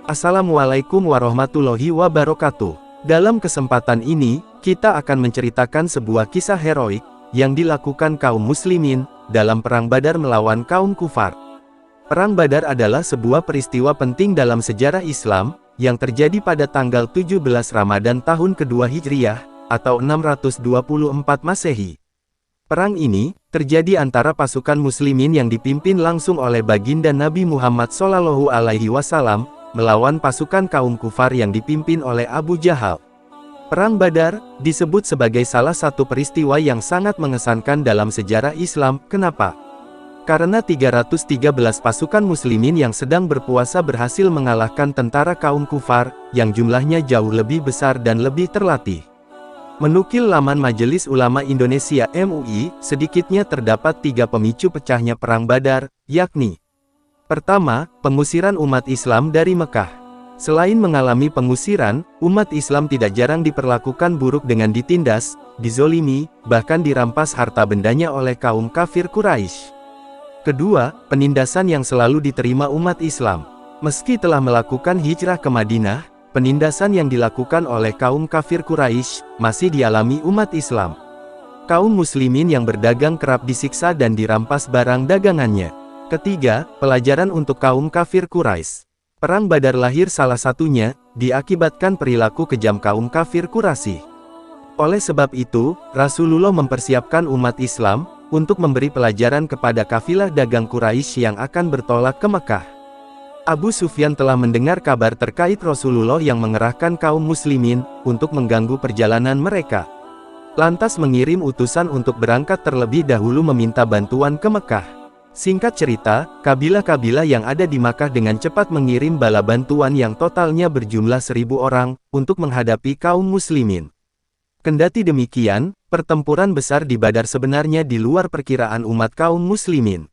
Assalamualaikum warahmatullahi wabarakatuh. Dalam kesempatan ini, kita akan menceritakan sebuah kisah heroik yang dilakukan kaum muslimin dalam Perang Badar melawan kaum kufar. Perang Badar adalah sebuah peristiwa penting dalam sejarah Islam yang terjadi pada tanggal 17 Ramadan tahun kedua Hijriah atau 624 Masehi. Perang ini terjadi antara pasukan muslimin yang dipimpin langsung oleh baginda Nabi Muhammad SAW melawan pasukan kaum kufar yang dipimpin oleh Abu Jahal. Perang Badar disebut sebagai salah satu peristiwa yang sangat mengesankan dalam sejarah Islam. Kenapa? Karena 313 pasukan muslimin yang sedang berpuasa berhasil mengalahkan tentara kaum kufar yang jumlahnya jauh lebih besar dan lebih terlatih. Menukil laman Majelis Ulama Indonesia (MUI), sedikitnya terdapat 3 pemicu pecahnya Perang Badar, yakni: pertama, pengusiran umat Islam dari Mekah. Selain mengalami pengusiran, umat Islam tidak jarang diperlakukan buruk dengan ditindas, dizolimi, bahkan dirampas harta bendanya oleh kaum kafir Quraisy. Kedua, penindasan yang selalu diterima umat Islam. Meski telah melakukan hijrah ke Madinah, penindasan yang dilakukan oleh kaum kafir Quraisy masih dialami umat Islam. Kaum muslimin yang berdagang kerap disiksa dan dirampas barang dagangannya. Ketiga, pelajaran untuk kaum kafir Quraisy. Perang Badar lahir salah satunya, diakibatkan perilaku kejam kaum kafir Quraisy. Oleh sebab itu, Rasulullah mempersiapkan umat Islam untuk memberi pelajaran kepada kafilah dagang Quraisy yang akan bertolak ke Mekah. Abu Sufyan telah mendengar kabar terkait Rasulullah yang mengerahkan kaum muslimin untuk mengganggu perjalanan mereka. Lantas mengirim utusan untuk berangkat terlebih dahulu meminta bantuan ke Mekah. Singkat cerita, kabilah-kabilah yang ada di Makkah dengan cepat mengirim bala bantuan yang totalnya berjumlah 1000 orang, untuk menghadapi kaum muslimin. Kendati demikian, pertempuran besar di Badar sebenarnya di luar perkiraan umat kaum muslimin.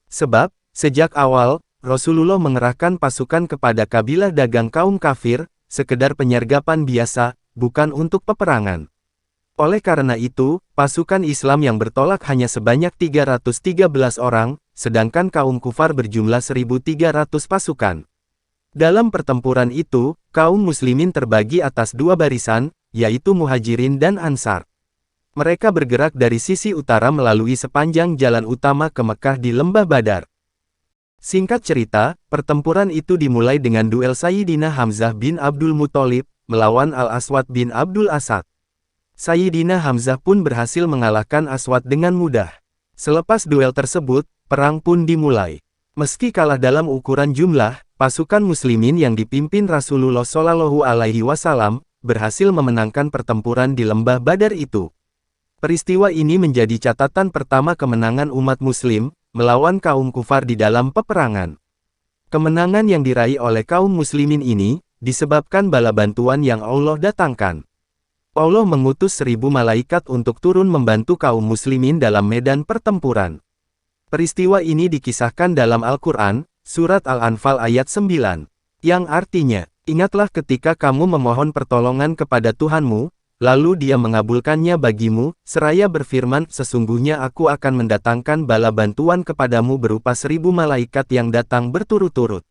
Sebab, sejak awal, Rasulullah mengerahkan pasukan kepada kabilah dagang kaum kafir, sekedar penyergapan biasa, bukan untuk peperangan. Oleh karena itu, pasukan Islam yang bertolak hanya sebanyak 313 orang, sedangkan kaum kufar berjumlah 1300 pasukan. Dalam pertempuran itu, kaum muslimin terbagi atas 2 barisan, yaitu Muhajirin dan Ansar. Mereka bergerak dari sisi utara melalui sepanjang jalan utama ke Mekah di Lembah Badar. Singkat cerita, pertempuran itu dimulai dengan duel Sayyidina Hamzah bin Abdul Muthalib melawan Al-Aswad bin Abdul Asad. Sayyidina Hamzah pun berhasil mengalahkan Aswad dengan mudah. Selepas duel tersebut, perang pun dimulai. Meski kalah dalam ukuran jumlah, pasukan muslimin yang dipimpin Rasulullah SAW berhasil memenangkan pertempuran di Lembah Badar itu. Peristiwa ini menjadi catatan pertama kemenangan umat muslim melawan kaum kufar di dalam peperangan. Kemenangan yang diraih oleh kaum muslimin ini disebabkan bala bantuan yang Allah datangkan. Allah mengutus 1000 malaikat untuk turun membantu kaum muslimin dalam medan pertempuran. Peristiwa ini dikisahkan dalam Al-Quran, Surat Al-Anfal ayat 9, yang artinya, ingatlah ketika kamu memohon pertolongan kepada Tuhanmu, lalu Dia mengabulkannya bagimu, seraya berfirman, sesungguhnya aku akan mendatangkan bala bantuan kepadamu berupa 1000 malaikat yang datang berturut-turut.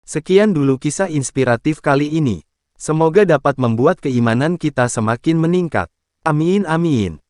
Sekian dulu kisah inspiratif kali ini. Semoga dapat membuat keimanan kita semakin meningkat. Amin amin.